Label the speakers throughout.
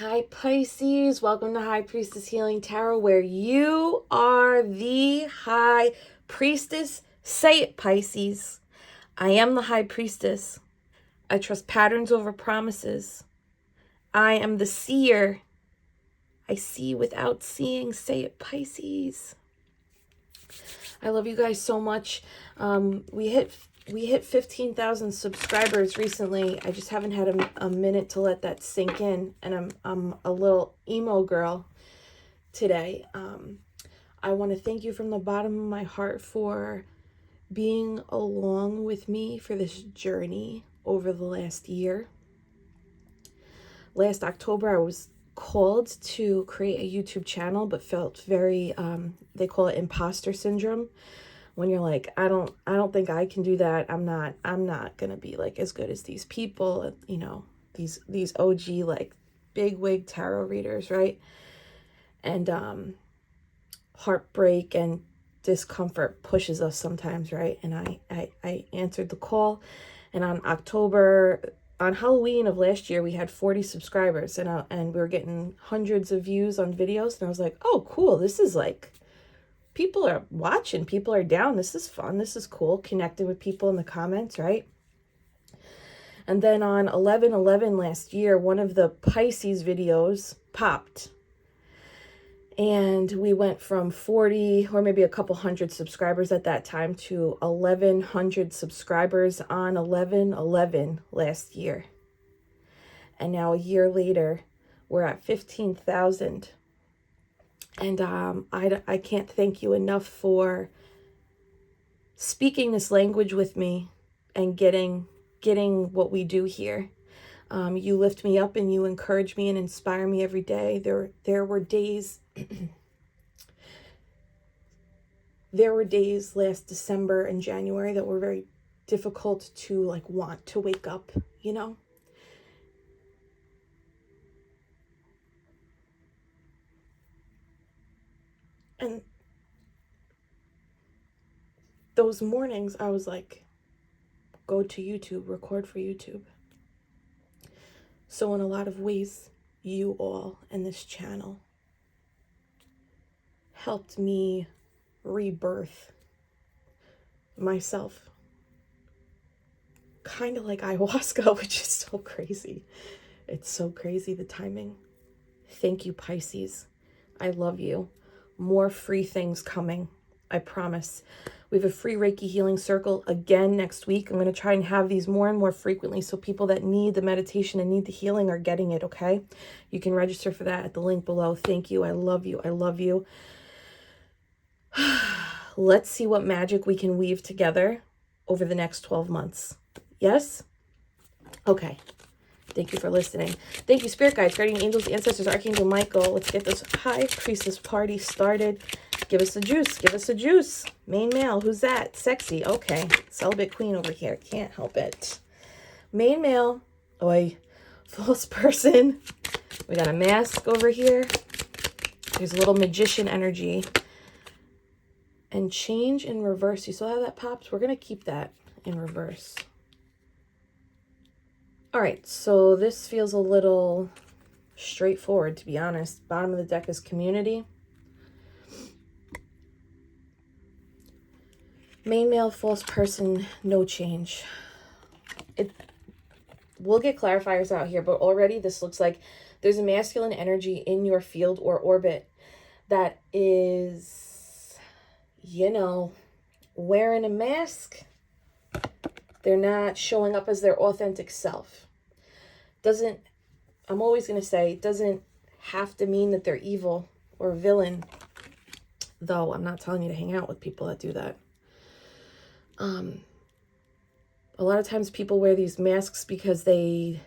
Speaker 1: Hi Pisces, welcome to High Priestess Healing Tarot, where you are the High Priestess. Say it, Pisces. I am the High Priestess. I trust patterns over promises. I am the seer. I see without seeing. Say it, Pisces. I love you guys so much. We hit 15,000 subscribers recently. I just haven't had a minute to let that sink in, and I'm a little emo girl today. I want to thank you from the bottom of my heart for being along with me for this journey over the last year. Last October, I was called to create a YouTube channel, but felt very, they call it imposter syndrome. When you're like, I don't think I can do that. I'm not gonna be like as good as these people, you know, these OG like big wig tarot readers, right? And heartbreak and discomfort pushes us sometimes, right? And I answered the call, and on Halloween of last year, we had 40 subscribers, and we were getting hundreds of views on videos, and I was like, oh, cool, this is like, people are watching, people are down, this is fun, this is cool, connecting with people in the comments, right? And then on 11/11 last year, one of the Pisces videos popped, and we went from 40 or maybe a couple hundred subscribers at that time to 1,100 subscribers on 11/11 last year. And now a year later, we're at 15,000. And I can't thank you enough for speaking this language with me and getting what we do here. You lift me up and you encourage me and inspire me every day. There were days last December and January that were very difficult to like want to wake up, you know? And those mornings I was like, go to YouTube, record for YouTube. So in a lot of ways, you all in this channel helped me rebirth myself. Kind of like ayahuasca, which is so crazy. It's so crazy, the timing. Thank you, Pisces. I love you. More free things coming, I promise. We have a free Reiki healing circle again next week. I'm going to try and have these more and more frequently so people that need the meditation and need the healing are getting it, okay? You can register for that at the link below. Thank you. I love you. I love you. Let's see what magic we can weave together over the next 12 months. Yes? Okay. Thank you for listening. Thank you, Spirit Guides, Guardian Angels, Ancestors, Archangel Michael. Let's get this High Priestess party started. Give us a juice. Give us a juice. Main male. Who's that? Sexy. Okay. Celibate queen over here. Can't help it. Main male. Oi. False person. We got a mask over here. There's a little magician energy. And change in reverse. You saw how that popped? We're going to keep that in reverse. All right, so this feels a little straightforward, to be honest. Bottom of the deck is community. Main male, false person, no change. We'll get clarifiers out here, but already this looks like there's a masculine energy in your field or orbit that is, you know, wearing a mask. They're not showing up as their authentic self. I'm always going to say, it doesn't have to mean that they're evil or villain, though I'm not telling you to hang out with people that do that. A lot of times people wear these masks because they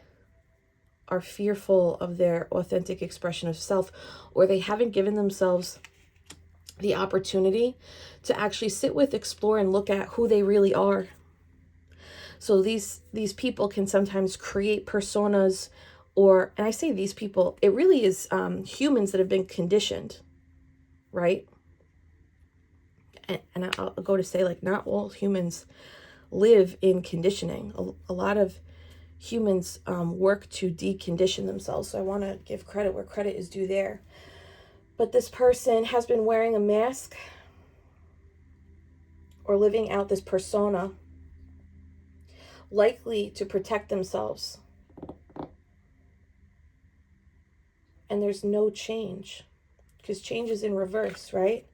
Speaker 1: are fearful of their authentic expression of self, or they haven't given themselves the opportunity to actually sit with, explore, and look at who they really are. So these people can sometimes create personas, and I say these people, it really is humans that have been conditioned, right? And I'll go to say, like, not all humans live in conditioning. A lot of humans work to decondition themselves. So I want to give credit where credit is due there. But this person has been wearing a mask or living out this persona, likely to protect themselves. And there's no change, because change is in reverse, right?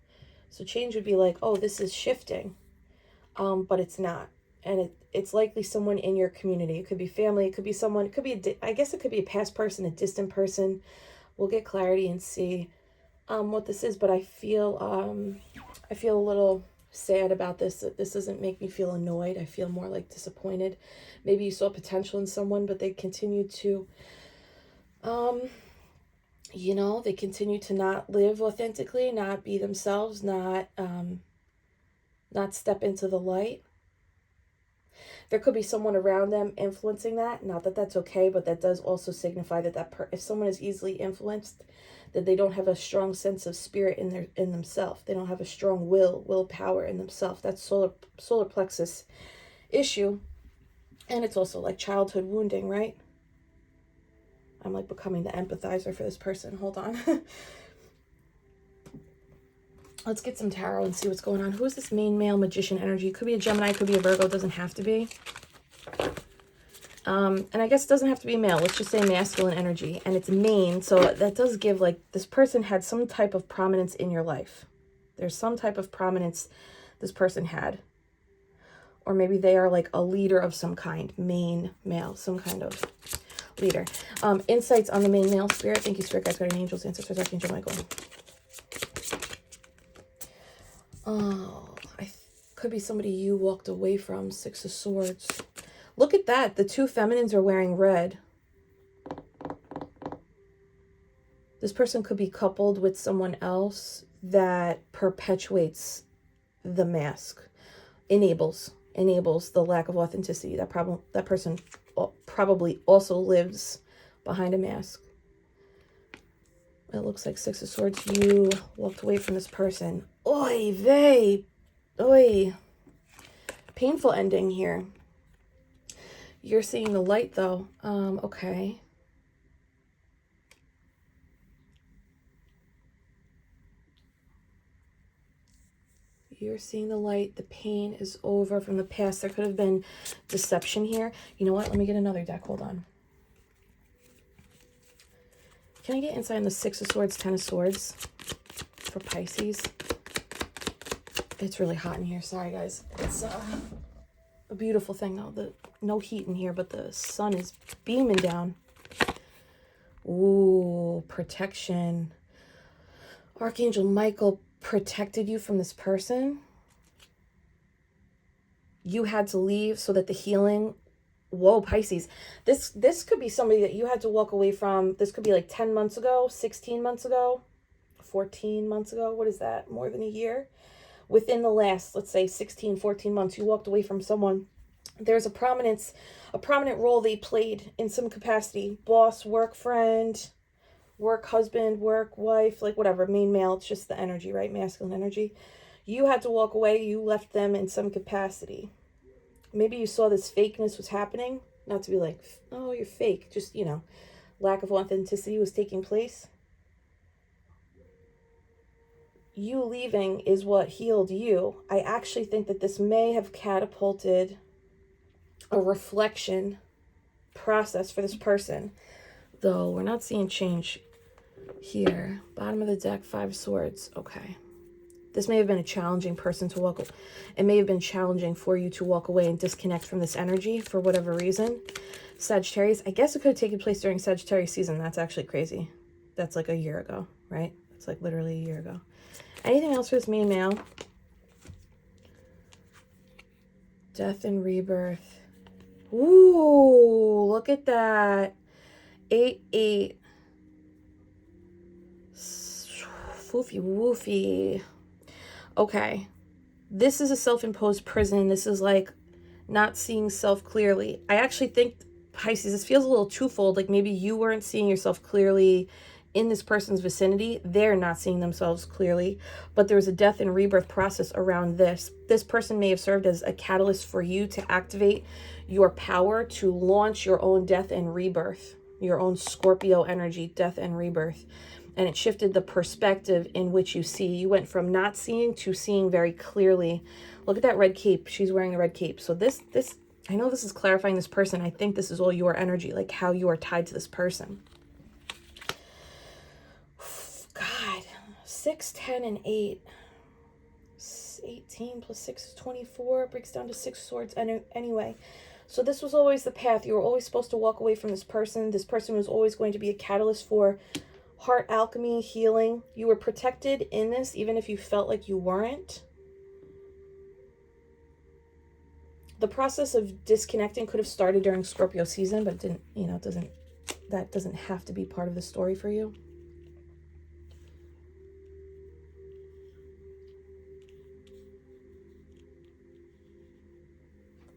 Speaker 1: So change would be like, oh, this is shifting, but it's not. And it's likely someone in your community. It could be family. It could be someone. It could be, I guess it could be a past person, a distant person. We'll get clarity and see what this is. But I feel a little sad about this. This doesn't make me feel annoyed. I feel more like disappointed. Maybe you saw potential in someone, but they continue to, you know, they continue to not live authentically, not be themselves, not step into the light. There could be someone around them influencing that. Not that that's okay, but that does also signify that if someone is easily influenced, that they don't have a strong sense of spirit in themselves. They don't have a strong willpower in themselves. That's solar plexus issue. And it's also like childhood wounding, right? I'm like becoming the empathizer for this person. Hold on. Let's get some tarot and see what's going on. Who is this main male magician energy? Could be a Gemini, could be a Virgo. It doesn't have to be. And I guess it doesn't have to be male. Let's just say masculine energy. And it's main. So that does give, like, this person had some type of prominence in your life. There's some type of prominence this person had. Or maybe they are like a leader of some kind. Main male, some kind of leader. Insights on the main male spirit. Thank you, Spirit Guides, Guardian Angels, Ancestors, Archangel Michael. Oh, could be somebody you walked away from. Six of Swords. Look at that. The two feminines are wearing red. This person could be coupled with someone else that perpetuates the mask. Enables the lack of authenticity. That person probably also lives behind a mask. It looks like Six of Swords. You walked away from this person. Oy vey. Oy. Painful ending here. You're seeing the light, though. Okay. You're seeing the light. The pain is over from the past. There could have been deception here. You know what? Let me get another deck. Hold on. Can I get insight on the Six of Swords, Ten of Swords for Pisces? It's really hot in here. Sorry, guys. It's a beautiful thing, though. No heat in here, but the sun is beaming down. Ooh, protection. Archangel Michael protected you from this person. You had to leave so that the healing... Whoa, Pisces. This could be somebody that you had to walk away from. This could be like 10 months ago, 16 months ago, 14 months ago. What is that? More than a year? Within the last, let's say, 16, 14 months, you walked away from someone. There's a prominent role they played in some capacity. Boss, work friend, work husband, work wife, like whatever, main male. It's just the energy, right? Masculine energy. You had to walk away. You left them in some capacity. Maybe you saw this fakeness was happening. Not to be like, oh, you're fake. Just, you know, lack of authenticity was taking place. You leaving is what healed you. I actually think that this may have catapulted a reflection process for this person. Though we're not seeing change here. Bottom of the deck, Five of Swords. Okay. This may have been a challenging person to walk away. It may have been challenging for you to walk away and disconnect from this energy for whatever reason. Sagittarius. I guess it could have taken place during Sagittarius season. That's actually crazy. That's like a year ago, right? It's like literally a year ago. Anything else for this main male? Death and rebirth. Ooh, look at that. 8-8. Foofy woofy. Okay. This is a self-imposed prison. This is like not seeing self clearly. I actually think, Pisces, this feels a little twofold. Like maybe you weren't seeing yourself clearly in this person's vicinity, they're not seeing themselves clearly, but there's a death and rebirth process around this. This person may have served as a catalyst for you to activate your power to launch your own death and rebirth, your own Scorpio energy, death and rebirth. And it shifted the perspective in which you see. You went from not seeing to seeing very clearly. Look at that red cape. She's wearing a red cape. So this, I know this is clarifying this person. I think this is all your energy, like how you are tied to this person. God, 6, 10, and 8. 18 plus 6 is 24. Breaks down to 6 swords. Anyway, so this was always the path. You were always supposed to walk away from this person. This person was always going to be a catalyst for heart alchemy, healing. You were protected in this, even if you felt like you weren't. The process of disconnecting could have started during Scorpio season, but it didn't, you know, that doesn't have to be part of the story for you.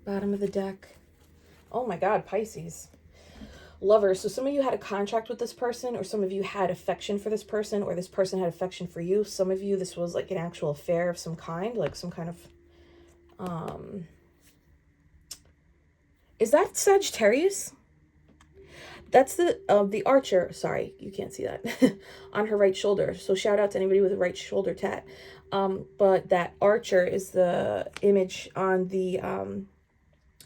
Speaker 1: Bottom of the deck. Oh my God, Pisces. Lovers. So some of you had a contract with this person, or some of you had affection for this person, or this person had affection for you. Some of you, this was like an actual affair of some kind, like some kind of, is that Sagittarius? That's the archer. Sorry, you can't see that on her right shoulder. So shout out to anybody with a right shoulder tat. But that archer is the image on the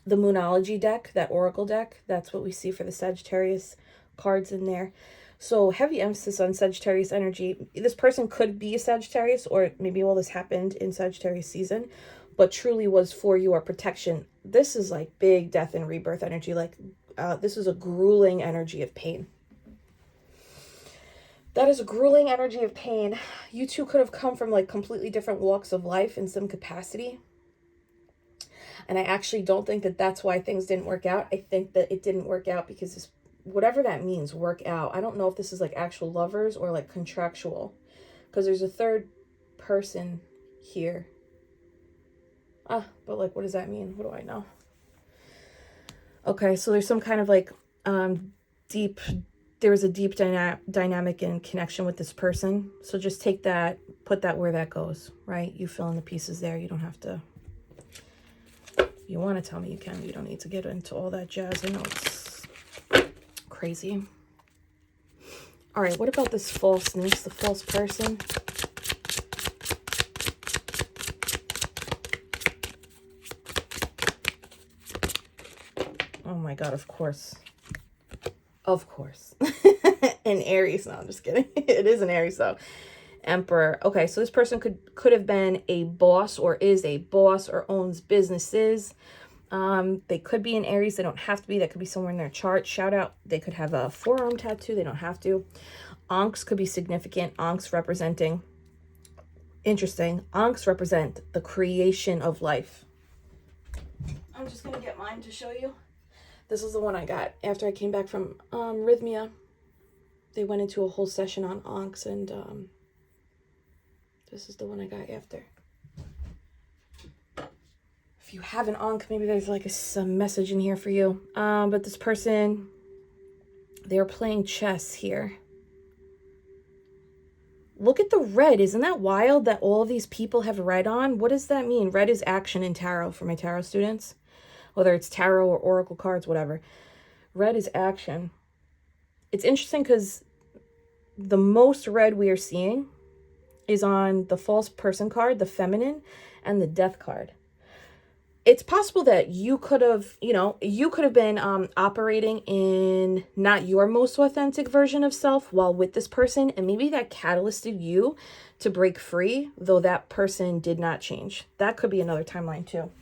Speaker 1: Moonology deck, that Oracle deck. That's what we see for the Sagittarius cards in there. So heavy emphasis on Sagittarius energy. This person could be a Sagittarius, or maybe all this happened in Sagittarius season, but truly was for your protection. This is like big death and rebirth energy. Like this is a grueling energy of pain. That is a grueling energy of pain. You two could have come from like completely different walks of life in some capacity. And I actually don't think that that's why things didn't work out. I think that it didn't work out because this, whatever that means, work out. I don't know if this is like actual lovers or like contractual, because there's a third person here. But like, what does that mean? What do I know? Okay, so there's some kind of like there was a deep dynamic and connection with this person. So just take that, put that where that goes, right? You fill in the pieces there. You don't have to. You want to tell me you can. You don't need to get into all that jazz. I know it's crazy. All right, what about this falseness, the false person? Oh my God, of course. Of course. An Aries. No, I'm just kidding. It is an Aries though. Emperor. Okay, so this person could have been a boss, or is a boss, or owns businesses. They could be an Aries. They don't have to be. That could be somewhere in their chart. Shout out. They could have a forearm tattoo. They don't have to. Ankhs could be significant. Ankhs representing, interesting. Ankhs represent the creation of life. I'm just going to get mine to show you. This is the one I got after I came back from Rhythmia. They went into a whole session on Ankhs, and this is the one I got after. If you have an Ankh, maybe there's like some message in here for you. But this person, they're playing chess here. Look at the red. Isn't that wild that all of these people have red on? What does that mean? Red is action in tarot for my tarot students. Whether it's tarot or oracle cards, whatever. Red is action. It's interesting because the most red we are seeing is on the false person card, the feminine, and the death card. It's possible that you could have, you could have been operating in not your most authentic version of self while with this person, and maybe that catalysted you to break free, though that person did not change. That could be another timeline too.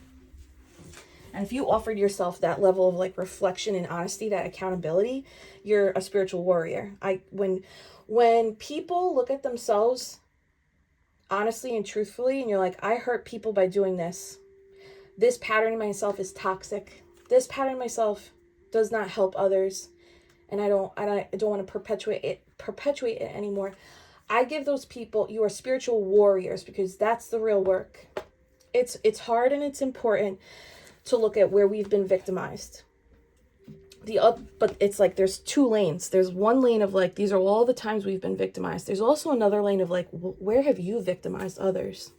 Speaker 1: And if you offered yourself that level of like reflection and honesty, that accountability, you're a spiritual warrior. When people look at themselves honestly and truthfully, and you're like, I hurt people by doing this. This pattern in myself is toxic. This pattern in myself does not help others, and I don't want to perpetuate it anymore. I give those people, you are spiritual warriors, because that's the real work. It's hard and it's important to look at where we've been victimized. but it's like there's two lanes. There's one lane of like, these are all the times we've been victimized. There's also another lane of like, where have you victimized others,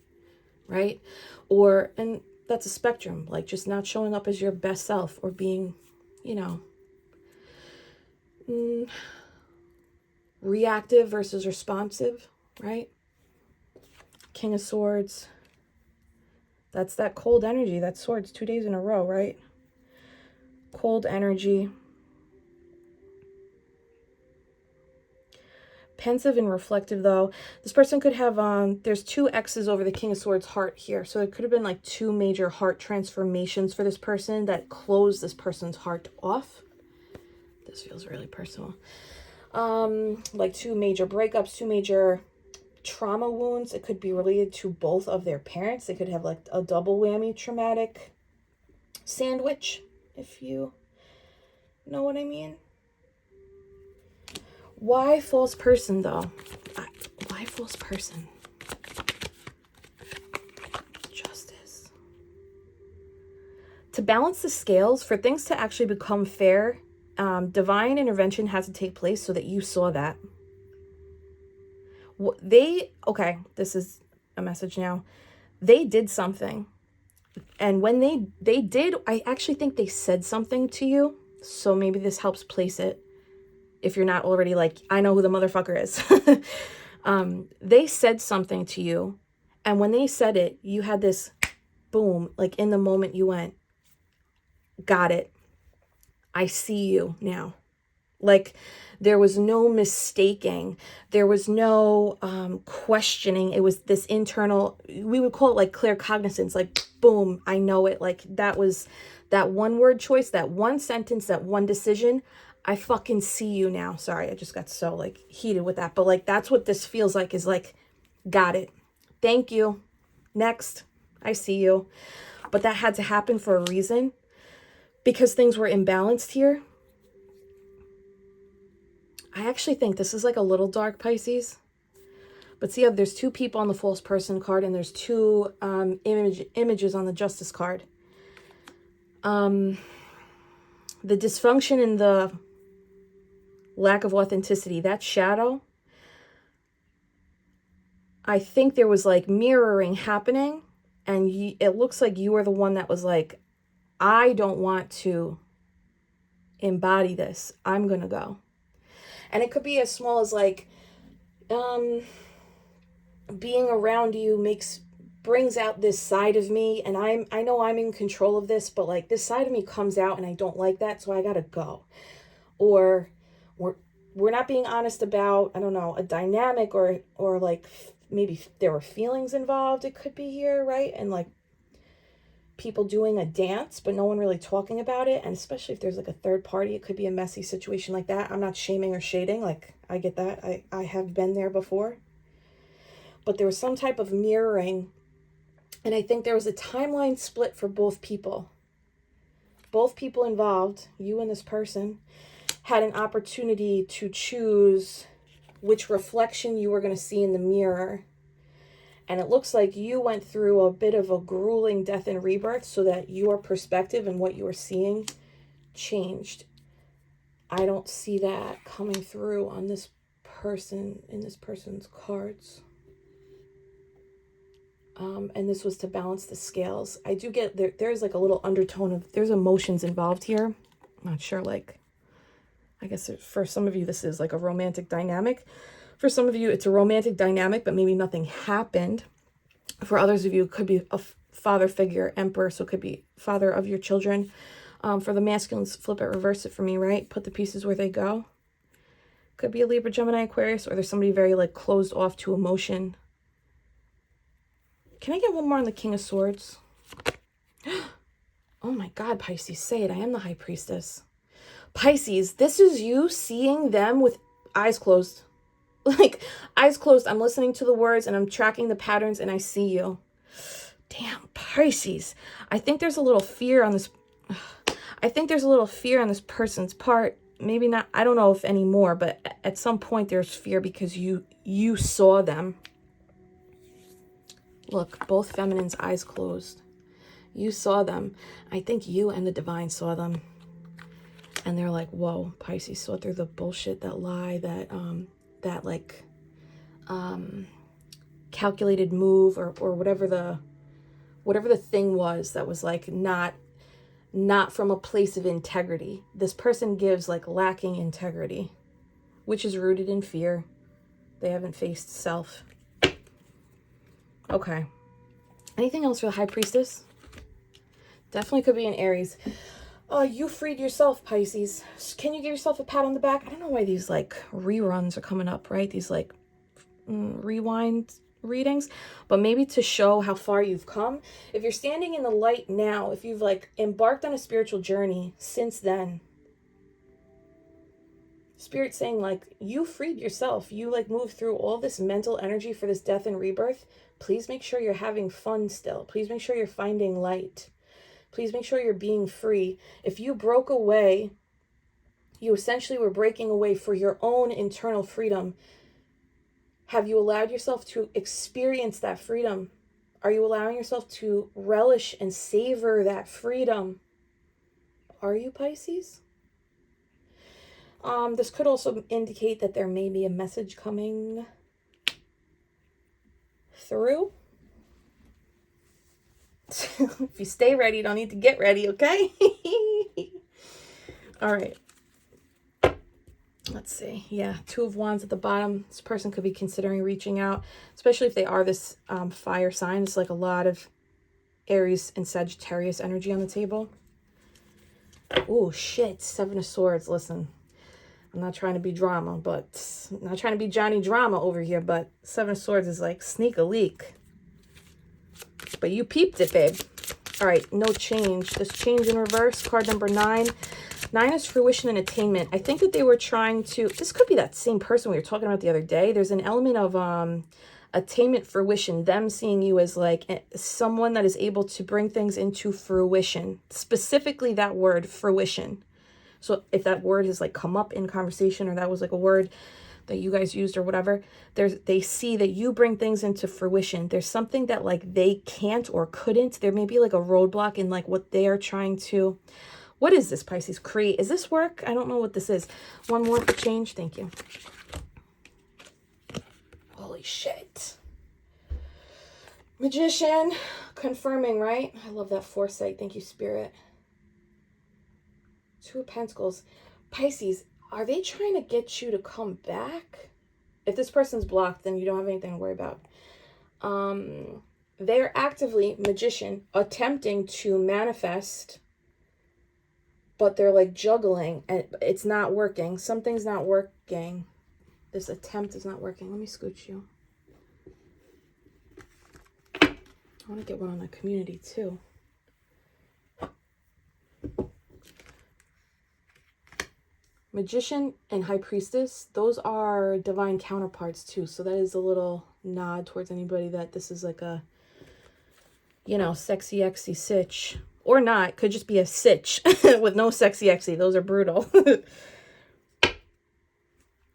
Speaker 1: right? Or, and that's a spectrum, like just not showing up as your best self, or being, you know, reactive versus responsive, right? King of Swords. That's that cold energy. That's swords 2 days in a row, right? Cold energy. Pensive and reflective, though. This person could have, there's 2 X's over the King of Swords heart here. So it could have been like 2 major heart transformations for this person that closed this person's heart off. This feels really personal. Like 2 major breakups, 2 major trauma wounds. It could be related to both of their parents. They could have like a double whammy traumatic sandwich, if you know what I mean. Why false person, though? Why false person? Justice. To balance the scales, for things to actually become fair, divine intervention has to take place so that you saw that. Okay, this is a message now. They did something. And when they did, I actually think they said something to you. So maybe this helps place it. If you're not already like, I know who the motherfucker is. They said something to you. And when they said it, you had this boom, like in the moment you went, got it. I see you now. Like there was no mistaking. There was no questioning. It was this internal, we would call it like clear cognizance, like boom, I know it. Like that was that one word choice, that one sentence, that one decision. I fucking see you now. Sorry, I just got so like heated with that. But like, that's what this feels like, is like, got it. Thank you. Next. I see you. But that had to happen for a reason, because things were imbalanced here. I actually think this is like a little dark, Pisces. But see, there's 2 people on the false person card, and there's 2 images on the justice card. The dysfunction and the lack of authenticity, that shadow, I think there was like mirroring happening, and it looks like you were the one that was like, I don't want to embody this. I'm going to go. And it could be as small as like, being around you brings out this side of me, and I know I'm in control of this, but like this side of me comes out and I don't like that, so I gotta go. Or we're not being honest about, I don't know, a dynamic, or like maybe there were feelings involved. It could be here, right? And like people doing a dance, but no one really talking about it. And especially if there's like a third party, it could be a messy situation like that. I'm not shaming or shading. Like I get that. I have been there before. But there was some type of mirroring. And I think there was a timeline split for both people. Both people involved, you and this person, had an opportunity to choose which reflection you were going to see in the mirror. And it looks like you went through a bit of a grueling death and rebirth so that your perspective and what you were seeing changed. I don't see that coming through on this person, in this person's cards. And this was to balance the scales. I do get, there's like a little undertone of, there's emotions involved here. I'm not sure, like, I guess for some of you, this is like a romantic dynamic. For some of you, it's a romantic dynamic, but maybe nothing happened. For others of you, it could be a father figure, emperor, so it could be father of your children. For the masculines, flip it, reverse it for me, right? Put the pieces where they go. Could be a Libra, Gemini, Aquarius, or there's somebody very like closed off to emotion. Can I get one more on the King of Swords? Oh my God, Pisces, say it. I am the High Priestess. Pisces, this is you seeing them with eyes closed. Like, eyes closed. I'm listening to the words and I'm tracking the patterns and I see you. Damn, Pisces. I think there's a little fear on this. I think there's a little fear on this person's part. Maybe not. I don't know if anymore, but at some point there's fear because you saw them. Look, both feminines, eyes closed. You saw them. I think you and the divine saw them. and they're like, whoa, Pisces saw through the bullshit, that lie, that that like calculated move, or whatever the thing was that was like not from a place of integrity. This person gives like lacking integrity, which is rooted in fear. They haven't faced self. Okay. Anything else for the High Priestess? Definitely could be an Aries. Oh, you freed yourself, Pisces. Can you give yourself a pat on the back? I don't know why these like reruns are coming up, right? These like rewind readings, but maybe to show how far you've come. If you're standing in the light now, if you've like embarked on a spiritual journey since then, Spirit's saying like you freed yourself. You like moved through all this mental energy for this death and rebirth. Please make sure you're having fun still. Please make sure you're finding light. Please make sure you're being free. If you broke away, you essentially were breaking away for your own internal freedom. Have you allowed yourself to experience that freedom? Are you allowing yourself to relish and savor that freedom? Are you, Pisces? This could also indicate that there may be a message coming through. If you stay ready, you don't need to get ready, okay? All right. Let's see. Yeah, Two of Wands at the bottom. This person could be considering reaching out, especially if they are this fire sign. It's like a lot of Aries and Sagittarius energy on the table. Oh, shit. Seven of Swords. Listen, I'm not trying to be drama, but I'm not trying to be Johnny Drama over here, but Seven of Swords is like sneak a leak. But you peeped it, babe. All right, no change. This change in reverse, card number 9. 9 is fruition and attainment. I think that they were trying to, this could be that same person we were talking about the other day. There's an element of attainment, fruition, them seeing you as like someone that is able to bring things into fruition. Specifically that word, fruition. So if that word has like come up in conversation, or that was like a word that you guys used or whatever, they see that you bring things into fruition. There's something that like they can't or couldn't. There may be like a roadblock in like what they are trying to, what is this, Pisces? Create. Is this work? I don't know what this is. One more for change. Thank you. Holy shit. Magician. Confirming, right? I love that foresight. Thank you, Spirit. Two of Pentacles. Pisces, are they trying to get you to come back? If this person's blocked, then you don't have anything to worry about. They're actively, Magician, attempting to manifest, but they're like juggling and it's not working. Something's not working. This attempt is not working. Let me scooch you. I want to get one on the community too. Magician and High Priestess, those are divine counterparts too. So that is a little nod towards anybody that this is like a, you know, sexy exy sitch. Or not, could just be a sitch with no sexy exy. Those are brutal.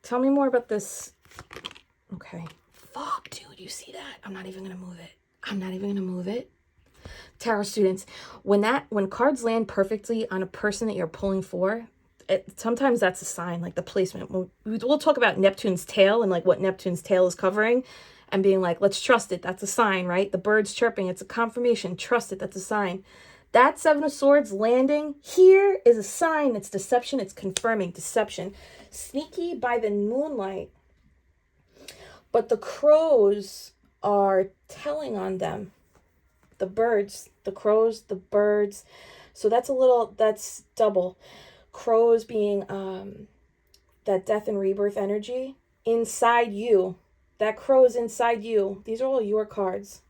Speaker 1: Tell me more about this. Okay. Fuck, dude, you see that? I'm not even going to move it. I'm not even going to move it. Tarot students, when cards land perfectly on a person that you're pulling for, sometimes that's a sign, like the placement. We'll talk about Neptune's tail and like what Neptune's tail is covering and being like, let's trust it. That's a sign, right? The birds chirping. It's a confirmation. Trust it. That's a sign. That Seven of Swords landing here is a sign. It's deception. It's confirming deception. Sneaky by the moonlight. But the crows are telling on them. The birds, the crows, the birds. So that's double. Crows being that death and rebirth energy inside you. That crow is inside you. These are all your cards.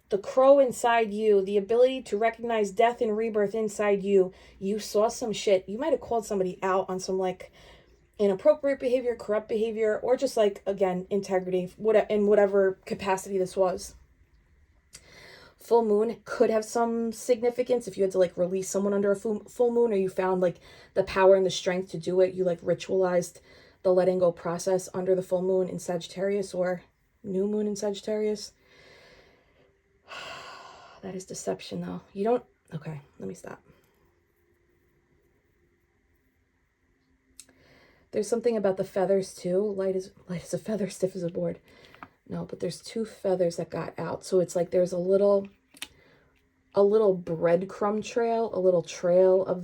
Speaker 1: The crow inside you, the ability to recognize death and rebirth inside you. You saw some shit. You might have called somebody out on some like inappropriate behavior, corrupt behavior, or just like, again, integrity, in whatever capacity this was. Full moon could have some significance if you had to like release someone under a full moon, or you found like the power and the strength to do it. You like ritualized the letting go process under the full moon in Sagittarius or new moon in Sagittarius. That is deception though. You don't, okay, let me stop. There's something about the feathers too. Light as a feather, stiff as a board. No, but there's 2 feathers that got out. So it's like there's a little breadcrumb trail, a little trail of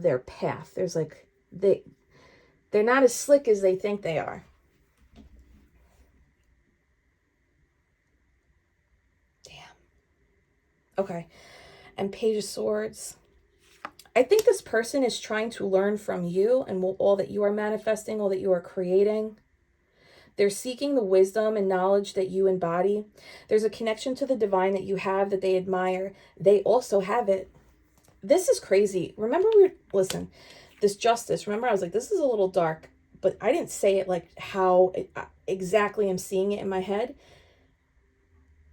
Speaker 1: their path. There's like, they're not as slick as they think they are. Damn. Okay. And Page of Swords. I think this person is trying to learn from you and all that you are manifesting, all that you are creating. They're seeking the wisdom and knowledge that you embody. There's a connection to the divine that you have that they admire. They also have it. This is crazy. Remember, listen, this Justice, remember I was like, this is a little dark, but I didn't say it like how exactly I'm seeing it in my head.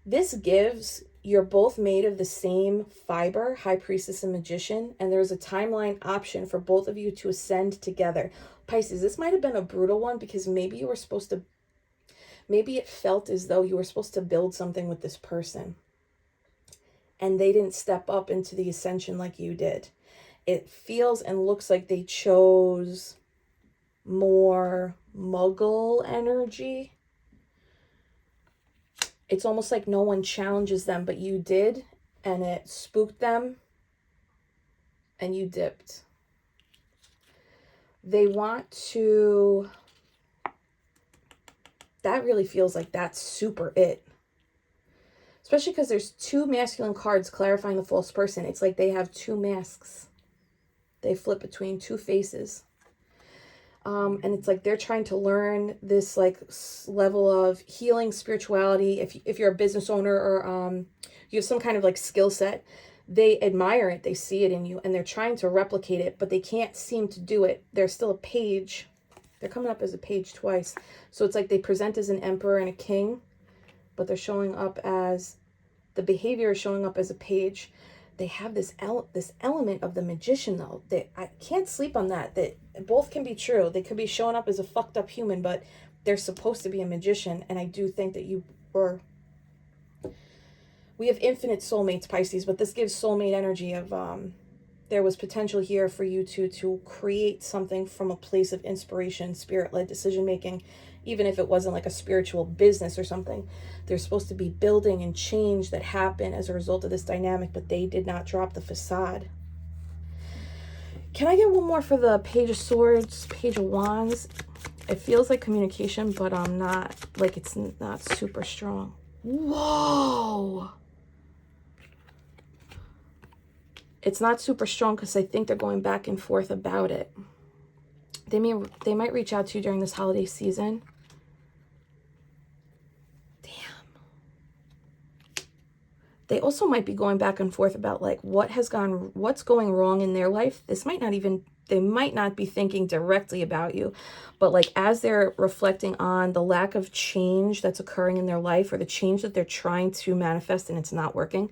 Speaker 1: This gives, you're both made of the same fiber, High Priestess and Magician, and there's a timeline option for both of you to ascend together. Pisces, this might have been a brutal one because maybe you were supposed to, maybe it felt as though you were supposed to build something with this person and they didn't step up into the ascension like you did. It feels and looks like they chose more muggle energy. It's almost like no one challenges them, but you did, and it spooked them, and you dipped. They want to, that really feels like that's super it. Especially because there's 2 masculine cards clarifying the false person. It's like they have 2 masks. They flip between 2 faces. And it's like they're trying to learn this like level of healing, spirituality. If you're a business owner or you have some kind of like skill set, they admire it. They see it in you and they're trying to replicate it, but they can't seem to do it. They're still a page. They're coming up as a page twice. So it's like they present as an emperor and a king, but they're showing up as, the behavior is showing up as a page. They have this element of the magician though. I can't sleep on that. That both can be true. They could be showing up as a fucked up human, but they're supposed to be a magician. And I do think that you were. We have infinite soulmates, Pisces, but this gives soulmate energy of there was potential here for you to create something from a place of inspiration, spirit-led decision making, even if it wasn't like a spiritual business or something. There's supposed to be building and change that happen as a result of this dynamic, but they did not drop the facade. Can I get one more for the Page of Swords, Page of Wands? It feels like communication, but I'm not, like it's not super strong. Whoa! It's not super strong because I think they're going back and forth about it. They might reach out to you during this holiday season. Damn. They also might be going back and forth about like what's going wrong in their life. This might not even, they might not be thinking directly about you, but like as they're reflecting on the lack of change that's occurring in their life or the change that they're trying to manifest and it's not working,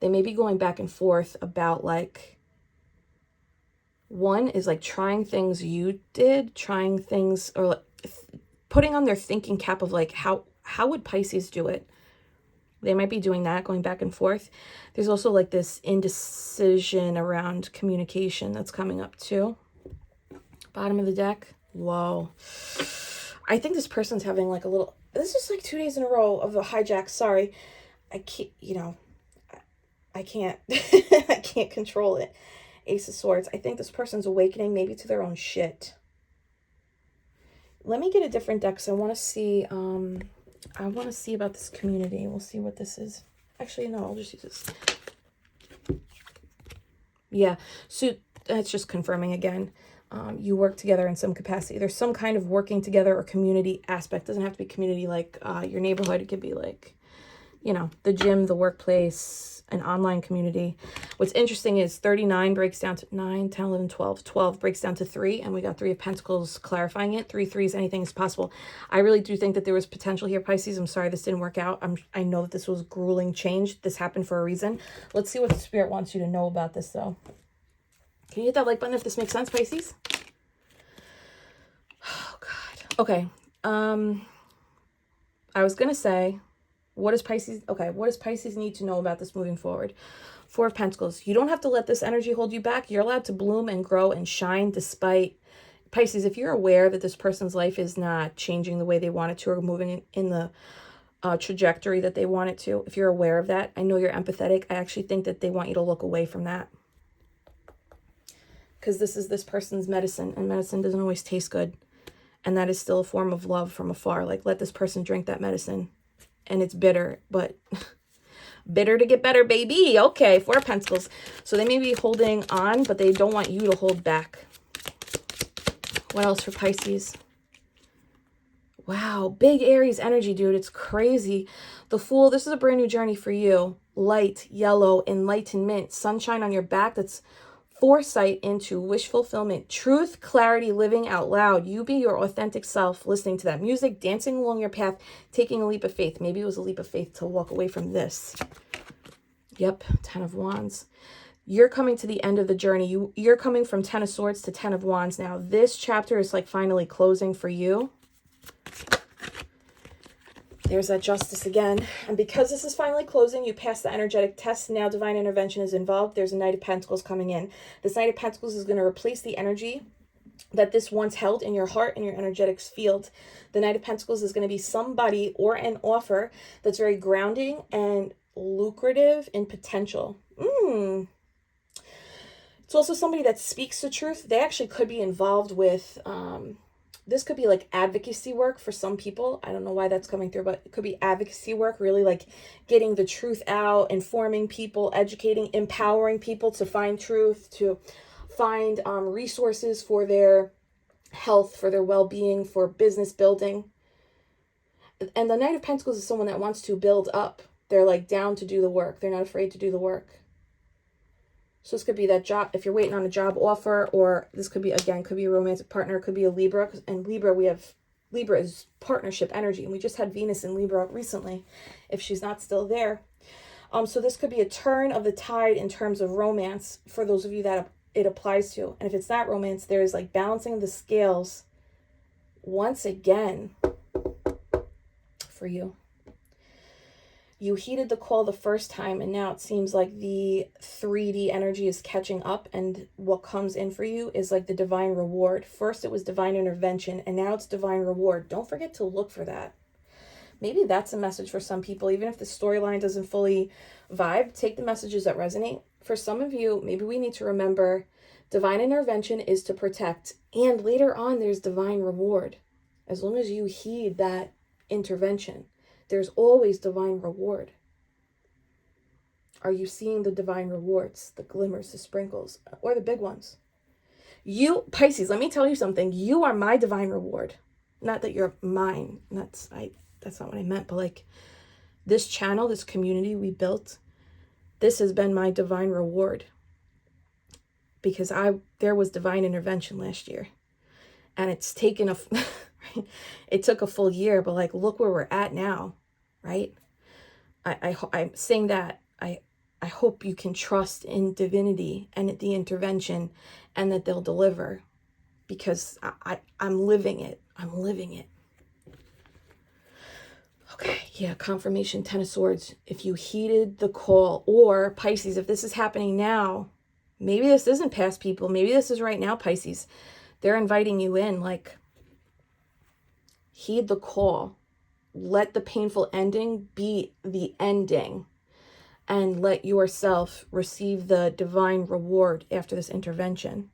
Speaker 1: they may be going back and forth about like, one is like trying things you did, trying things, or like putting on their thinking cap of like, how would Pisces do it? They might be doing that, going back and forth. There's also like this indecision around communication that's coming up too. Bottom of the deck. Whoa. I think this person's having like a little, this is like 2 days in a row of a hijack. Sorry. I can't, I can't, I can't control it. Ace of Swords. I think this person's awakening maybe to their own shit. Let me get a different deck because I want to see, about this community. We'll see what this is. Actually, no, I'll just use this. Yeah, so that's just confirming again. You work together in some capacity. There's some kind of working together or community aspect. It doesn't have to be community like your neighborhood. It could be like, the gym, the workplace, an online community. What's interesting is 39 breaks down to 9, 10, 11, 12. 12 breaks down to 3, and we got 3 of Pentacles clarifying it. 3 threes, anything is possible. I really do think that there was potential here, Pisces. I'm sorry this didn't work out. I know that this was grueling change. This happened for a reason. Let's see what the Spirit wants you to know about this, though. Can you hit that like button if this makes sense, Pisces? Oh, God. Okay. I was going to say, what does Pisces need to know about this moving forward? 4 of Pentacles. You don't have to let this energy hold you back. You're allowed to bloom and grow and shine despite Pisces, if you're aware that this person's life is not changing the way they want it to, or moving in the trajectory that they want it to, if you're aware of that, I know you're empathetic. I actually think that they want you to look away from that. Because this is this person's medicine, and medicine doesn't always taste good. And that is still a form of love from afar. Like, let this person drink that medicine. And it's bitter, but bitter to get better, baby. Okay, 4 of Pentacles. So they may be holding on, but they don't want you to hold back. What else for Pisces? Wow, big Aries energy, dude. It's crazy. The Fool, this is a brand new journey for you. Light, yellow, enlightenment, sunshine on your back. That's foresight into wish fulfillment, truth, clarity, living out loud. You be your authentic self, listening to that music, dancing along your path, taking a leap of faith. Maybe it was a leap of faith to walk away from this. Yep, 10 of Wands. You're coming to the end of the journey. You're coming from 10 of Swords to 10 of Wands now. This chapter is like finally closing for you. There's that Justice again. And because this is finally closing, you pass the energetic test. Now divine intervention is involved. There's a Knight of Pentacles coming in. This Knight of Pentacles is going to replace the energy that this once held in your heart and your energetics field. The Knight of Pentacles is going to be somebody or an offer that's very grounding and lucrative in potential. It's also somebody that speaks the truth. They actually could be involved with... this could be like advocacy work for some people. I don't know why that's coming through, but it could be advocacy work, really like getting the truth out, informing people, educating, empowering people to find truth, to find resources for their health, for their well-being, for business building. And the Knight of Pentacles is someone that wants to build up. They're like down to do the work. They're not afraid to do the work. So this could be that job, if you're waiting on a job offer, or this could be, again, could be a romantic partner, could be a Libra. And Libra, Libra is partnership energy. And we just had Venus in Libra recently, if she's not still there. So this could be a turn of the tide in terms of romance for those of you that it applies to. And if it's not romance, there is like balancing the scales once again for you. You heeded the call the first time, and now it seems like the 3D energy is catching up, and what comes in for you is like the divine reward. First it was divine intervention, and now it's divine reward. Don't forget to look for that. Maybe that's a message for some people. Even if the storyline doesn't fully vibe, take the messages that resonate. For some of you, maybe we need to remember divine intervention is to protect, and later on there's divine reward. As long as you heed that intervention, there's always divine reward. Are you seeing the divine rewards, the glimmers, the sprinkles, or the big ones? You, Pisces, let me tell you something. You are my divine reward. Not that you're mine. That's not what I meant. But like this channel, this community we built, this has been my divine reward. Because there was divine intervention last year. And it's taken it took a full year, but like look where we're at now. Right? I'm saying that I hope you can trust in divinity and the intervention, and that they'll deliver, because I'm living it. I'm living it. Okay, yeah, confirmation, 10 of Swords. If you heeded the call, or Pisces, if this is happening now, maybe this isn't past people. Maybe this is right now, Pisces. They're inviting you in, like, heed the call. Let the painful ending be the ending, and let yourself receive the divine reward after this intervention.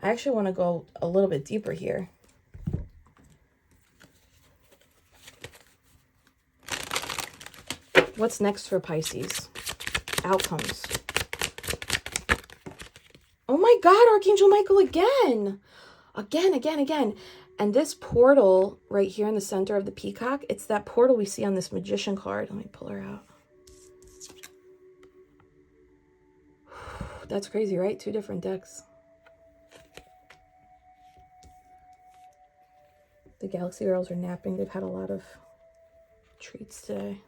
Speaker 1: I actually want to go a little bit deeper here. What's next for Pisces? Outcomes. Oh my God, Archangel Michael again. Again. And this portal right here in the center of the peacock, it's that portal we see on this Magician card. Let me pull her out. That's crazy, right? 2 different decks. The Galaxy Girls are napping. They've had a lot of treats today.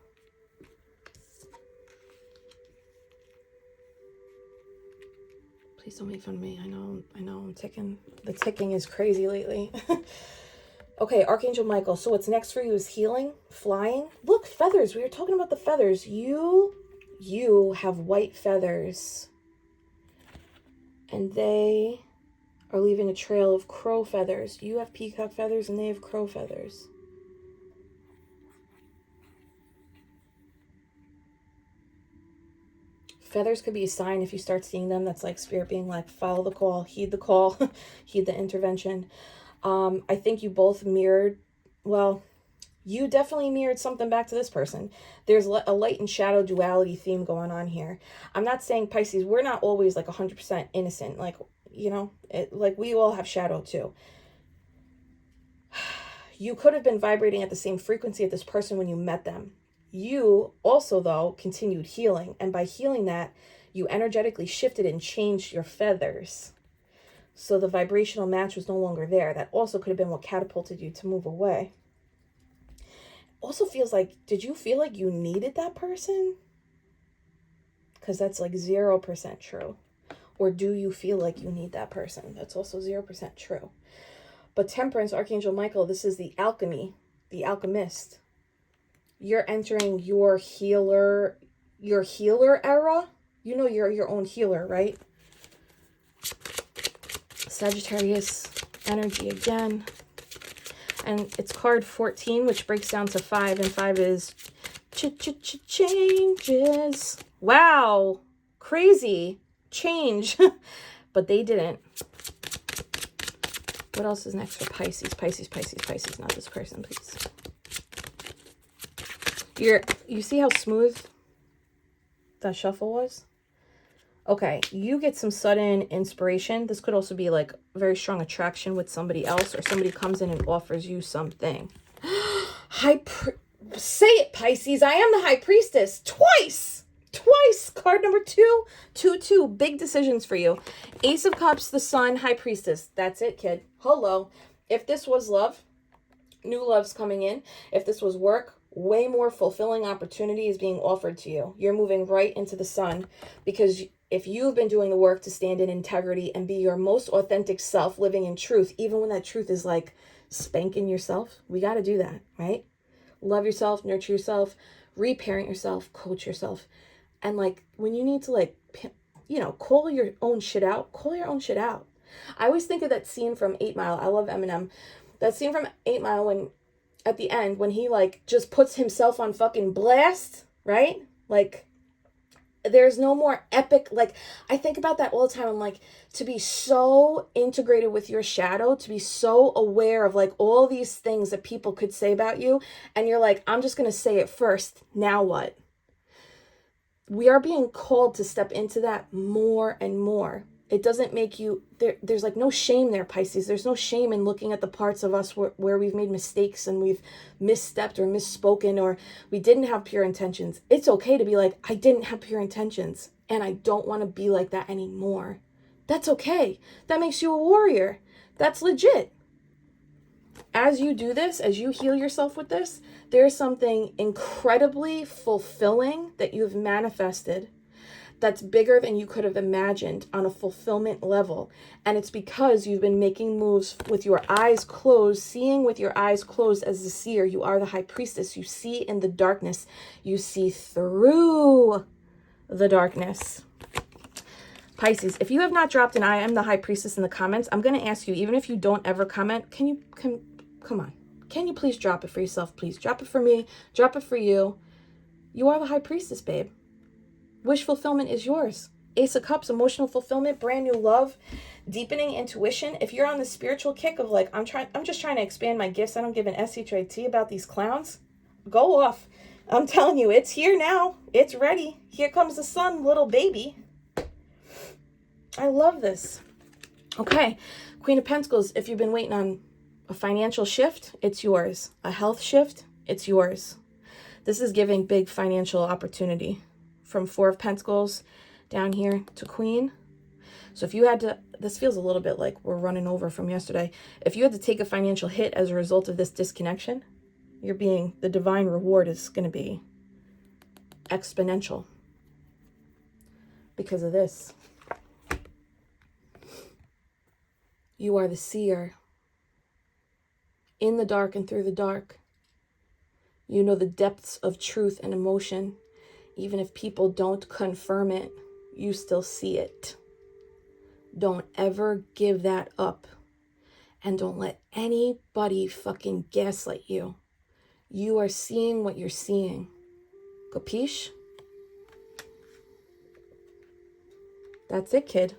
Speaker 1: Please don't make fun of me. I know I'm ticking. The ticking is crazy lately. Okay, Archangel Michael. So what's next for you is healing, flying. Look, feathers. We were talking about the feathers. You have white feathers. And they are leaving a trail of crow feathers. You have peacock feathers and they have crow feathers. Feathers could be a sign if you start seeing them. That's like spirit being like, follow the call, heed the call, heed the intervention. I think you both mirrored, well, you definitely mirrored something back to this person. There's a light and shadow duality theme going on here. I'm not saying, Pisces, we're not always like 100% innocent. Like, you know, like we all have shadow too. You could have been vibrating at the same frequency of this person when you met them. You also, though, continued healing. And by healing that, you energetically shifted and changed your feathers. So the vibrational match was no longer there. That also could have been what catapulted you to move away. Also feels like, did you feel like you needed that person? Because that's like 0% true. Or do you feel like you need that person? That's also 0% true. But Temperance, Archangel Michael, this is the alchemy, the alchemist. You're entering your healer era. You know you're your own healer, right? Sagittarius energy again. And it's card 14, which breaks down to 5. And 5 is changes. Wow. Crazy. Change. But they didn't. What else is next for Pisces? Pisces, Pisces, Pisces. Not this person, please. You see how smooth that shuffle was? Okay, you get some sudden inspiration. This could also be like very strong attraction with somebody else, or somebody comes in and offers you something. Say it, Pisces. I am the High Priestess. Twice. Card number 2. 2. Big decisions for you. Ace of Cups, the Sun, High Priestess. That's it, kid. Hello. If this was love, new love's coming in. If this was work, way more fulfilling opportunity is being offered to you. You're moving right into the sun, because if you've been doing the work to stand in integrity and be your most authentic self, living in truth, even when that truth is like spanking yourself, we got to do that, right? Love yourself, nurture yourself, reparent yourself, coach yourself. And like when you need to like, you know, call your own shit out, call your own shit out. I always think of that scene from 8 Mile. I love Eminem. That scene from 8 Mile when at the end, when he like just puts himself on fucking blast, right? Like there's no more epic, like I think about that all the time. I'm like, to be so integrated with your shadow, to be so aware of like all these things that people could say about you, and you're like, I'm just going to say it first. Now what? We are being called to step into that more and more. It doesn't make you, there's like no shame there, Pisces. There's no shame in looking at the parts of us where we've made mistakes and we've misstepped or misspoken, or we didn't have pure intentions. It's okay to be like, I didn't have pure intentions and I don't want to be like that anymore. That's okay. That makes you a warrior. That's legit. As you do this, as you heal yourself with this, there's something incredibly fulfilling that you've manifested that's bigger than you could have imagined on a fulfillment level. And it's because you've been making moves with your eyes closed, seeing with your eyes closed as the seer. You are the High Priestess. You see in the darkness. You see through the darkness. Pisces, if you have not dropped an I am the High Priestess in the comments, I'm going to ask you, even if you don't ever comment, come on. Can you please drop it for yourself, please? Drop it for me. Drop it for you. You are the High Priestess, babe. Wish fulfillment is yours. Ace of Cups, emotional fulfillment, brand new love, deepening intuition. If you're on the spiritual kick of like, I'm just trying to expand my gifts. I don't give an SHIT about these clowns. Go off. I'm telling you, it's here now. It's ready. Here comes the sun, little baby. I love this. Okay. Queen of Pentacles, if you've been waiting on a financial shift, it's yours. A health shift, it's yours. This is giving big financial opportunity. From 4 of Pentacles down here to Queen. So if you had to, this feels a little bit like we're running over from yesterday. If you had to take a financial hit as a result of this disconnection, the divine reward is going to be exponential because of this. You are the seer. In the dark and through the dark. You know the depths of truth and emotion. Even if people don't confirm it, you still see it. Don't ever give that up. And don't let anybody fucking gaslight you. You are seeing what you're seeing. Capiche? That's it, kid.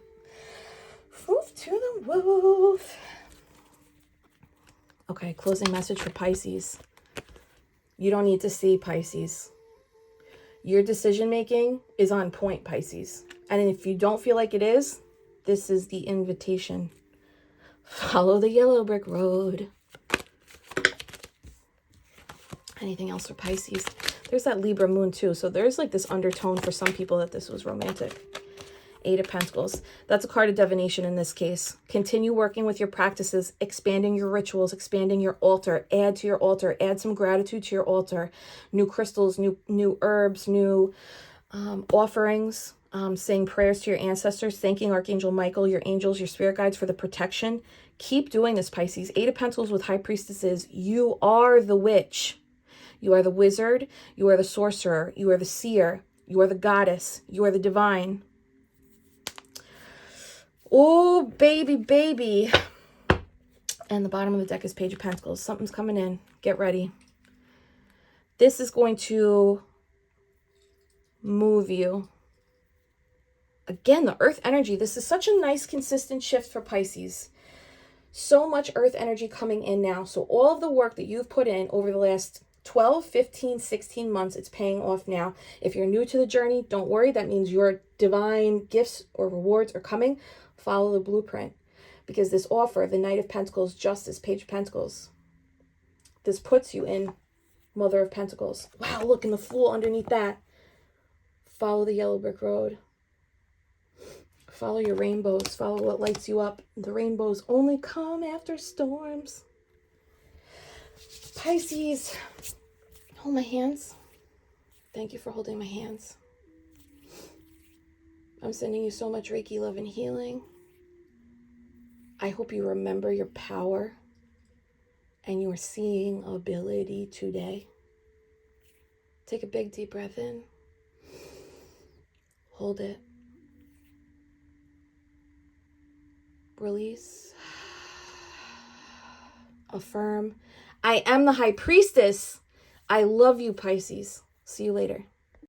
Speaker 1: Woof to the woof. Okay, closing message for Pisces. You don't need to see, Pisces. Your decision making is on point, Pisces. And if you don't feel like it is, this is the invitation. Follow the yellow brick road. Anything else for Pisces? There's that Libra moon too. So there's like this undertone for some people that this was romantic. 8 of Pentacles. That's a card of divination in this case. Continue working with your practices, expanding your rituals, expanding your altar. Add to your altar. Add some gratitude to your altar. New crystals, new herbs, new offerings. Saying prayers to your ancestors, thanking Archangel Michael, your angels, your spirit guides for the protection. Keep doing this, Pisces. 8 of Pentacles with High Priestesses. You are the witch. You are the wizard. You are the sorcerer. You are the seer. You are the goddess. You are the divine. Oh, baby, baby. And the bottom of the deck is Page of Pentacles. Something's coming in. Get ready. This is going to move you. Again, the earth energy. This is such a nice, consistent shift for Pisces. So much earth energy coming in now. So all of the work that you've put in over the last 12, 15, 16 months, it's paying off now. If you're new to the journey, don't worry. That means your divine gifts or rewards are coming. Follow the blueprint. Because this offer, the Knight of Pentacles, Justice, Page of Pentacles, this puts you in Mother of Pentacles. Wow, look, and the Fool underneath that. Follow the yellow brick road. Follow your rainbows. Follow what lights you up. The rainbows only come after storms. Pisces, hold my hands. Thank you for holding my hands. I'm sending you so much Reiki love and healing. I hope you remember your power and your seeing ability today. Take a big deep breath in. Hold it. Release. Affirm. I am the High Priestess. I love you, Pisces. See you later.